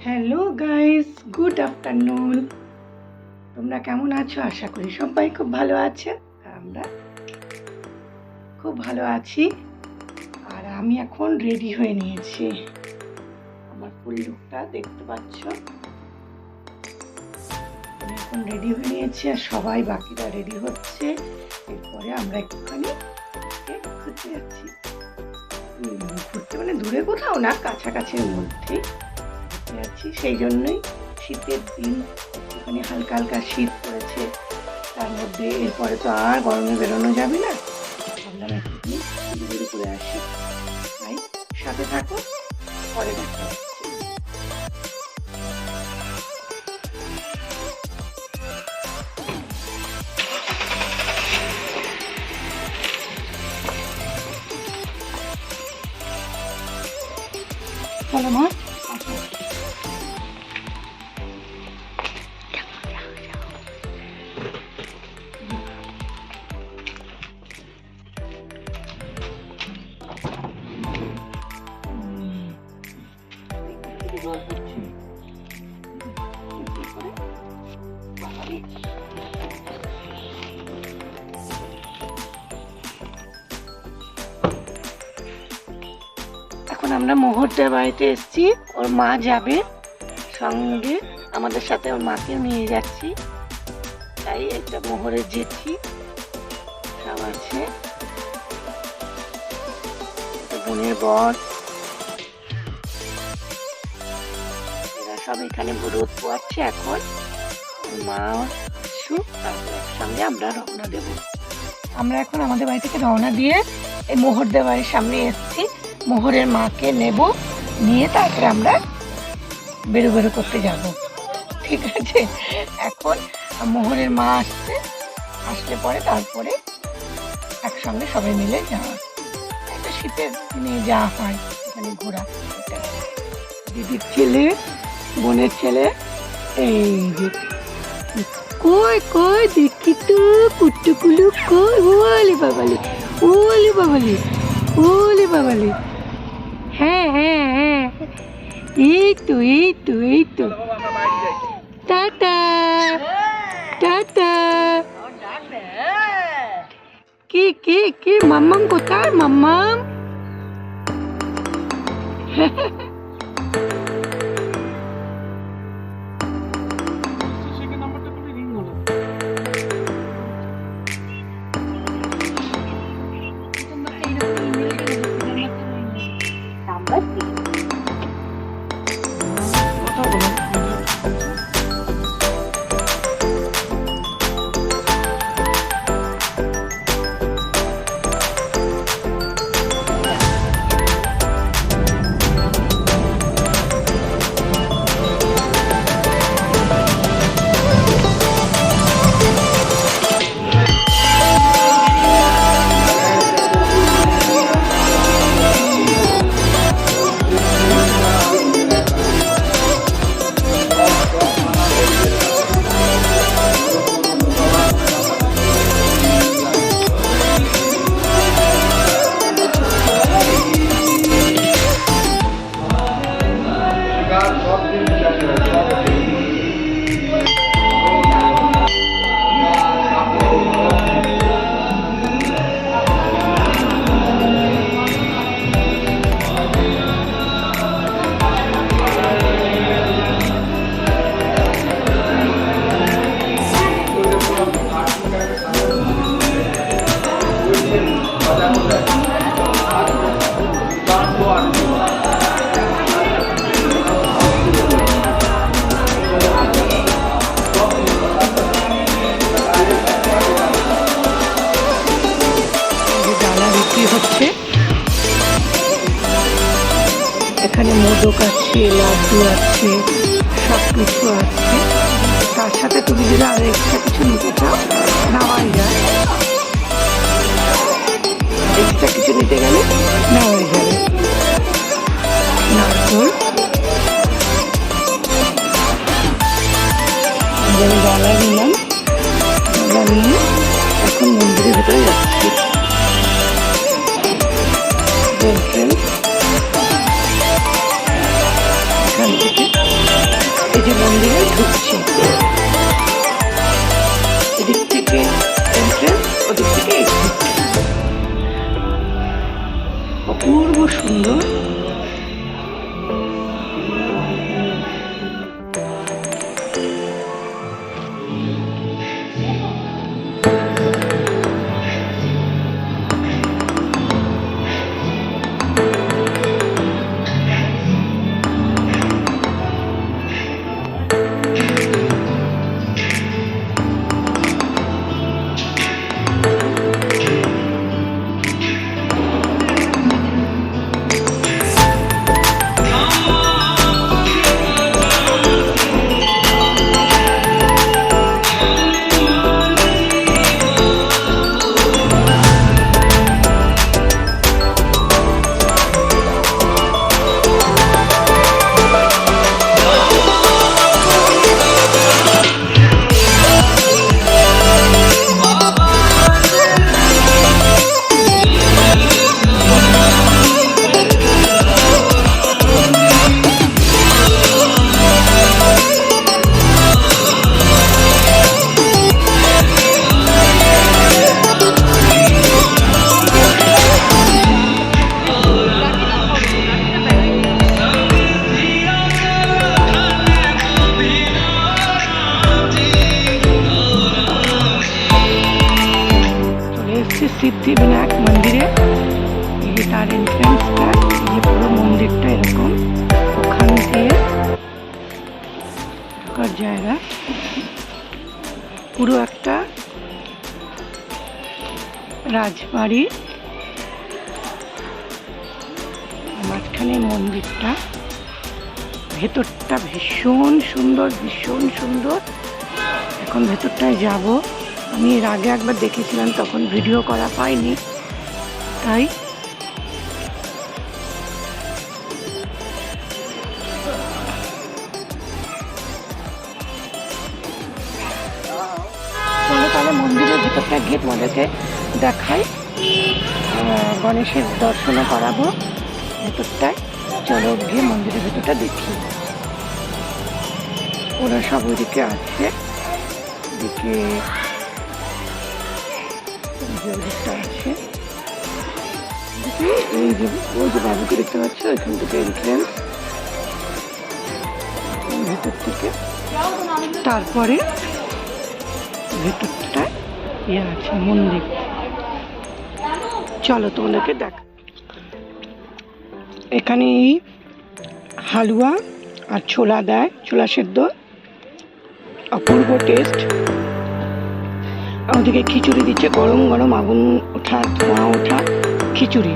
Hello guys, good afternoon. তোমরা কেমন আছো? আশা করি সবাই খুব ভালো আছে। আমরা খুব ভালো আছি। আর আমি এখন রেডি হয়ে নিয়েছি। আমার ফুল লুকটা দেখতে পাচ্ছ। আমি এখন রেডি হয়ে নিয়েছি আর সবাই বাকিরা রেডি হচ্ছে। এরপরে আমরা একটুখানি ঘুরতে যাচ্ছি। ঘুরতে মানে দূরে কোথাও না, কাছাকাছির মধ্যেই যাচ্ছি। সেই জন্যই শীতের দিন, ওখানে হালকা হালকা শীত পড়েছে, তার মধ্যে এরপরে তো আর গরমে বেরোনো যাবে না। ভাবলাম একটুখানি ঘুরে ঘুরে আসি, তাই সাথে থাকো, পরে দেখা হচ্ছে। চলো মা, আসো। এখন আমরা মোহরদের বাড়িতে এসেছি। ওর মা যাবে সঙ্গে, আমাদের সাথে ওর মাকেও নিয়ে যাচ্ছি। তাই একটা মোহরের জেঠি সব আছে, বোনের বর, এরা সব এখানে রোদ পোয়াচ্ছে। এখন মা আসুক, তারপর একসঙ্গে আমরা রওনা দেব। আমরা এখন আমাদের বাড়ি থেকে রওনা দিয়ে এই মোহরদের বাড়ির সামনে এসেছি। মোহরের মাকে নেব, নিয়ে তারপরে আমরা বেরো করতে যাব। ঠিক আছে, এখন মোহরের মা আসলে পরে তারপরে একসঙ্গে সবাই মিলে যাওয়া। একটা শীতের দিনে যাওয়া হয় এখানে ঘোরা। দিদির ছেলে, বোনের ছেলে, এই যে কই কই দেখি তো কুট্টুকুলু কই। ওলে বাবালি, ওলে বাবালি, ওলে বাবালি। হ্যাঁ হ্যাঁ হ্যাঁ, এই তো এই তো এই তো। Tata tata. কে কে কে? মাম্মাম কোথায়? মাম্মাম হচ্ছে। এখানে মোদক আছে, লাড্ডু আছে, সব কিছু আছে। তার সাথে তুমি যদি আরো এক্সট্রা কিছু নিতে চাও নেওয়াই যায়। এক্সট্রা কিছু নিতে গেলে নেওয়াই যাবে। নারকল, গলা নিলাম, গলা নিয়ে এখন মন্দিরের ভেতরে যাচ্ছি। এখান থেকে ঢুকছি। এদিক থেকে এন্ট্রেন্স, ওদিক থেকে এক্সিট। অপূর্ব সুন্দর। সিদ্ধিবিনায়ক মন্দিরে এই তার এন্ট্রান্সটা, এই পুরো মন্দিরটা এরকম, ওখান দিয়ে ঢোকার জায়গা, পুরো একটা রাজবাড়ি, মাঝখানে মন্দিরটা, ভেতরটা ভীষণ সুন্দর, ভীষণ সুন্দর। এখন ভেতরটায় যাব। আমি এর আগে একবার দেখেছিলাম, তখন ভিডিও করা পাইনি, তাই চলো তাহলে মন্দিরের ভেতরটা গিয়ে তোমাদেরকে দেখাই, গণেশের দর্শনও করাবো ভেতরটায়। চলো গিয়ে মন্দিরের ভেতরটা দেখি। ওরা সব ওইদিকে আছে, এদিকে আছে, এই যে ওই যে বাবুকে দেখতে পাচ্ছ, এখান থেকে এন্ট্রেন্স ভেতর থেকে। তারপরে ভেতরটা ইয়ে আছে মন্দির। চলো তোমাদেরকে দেখ। এখানে এই হালুয়া আর ছোলা দেয়, ছোলা সেদ্ধ, অপূর্ব টেস্ট। ওদিকে খিচুড়ি দিচ্ছে, গরম গরম আগুন ওঠা, ধোঁয়া ওঠা খিচুড়ি।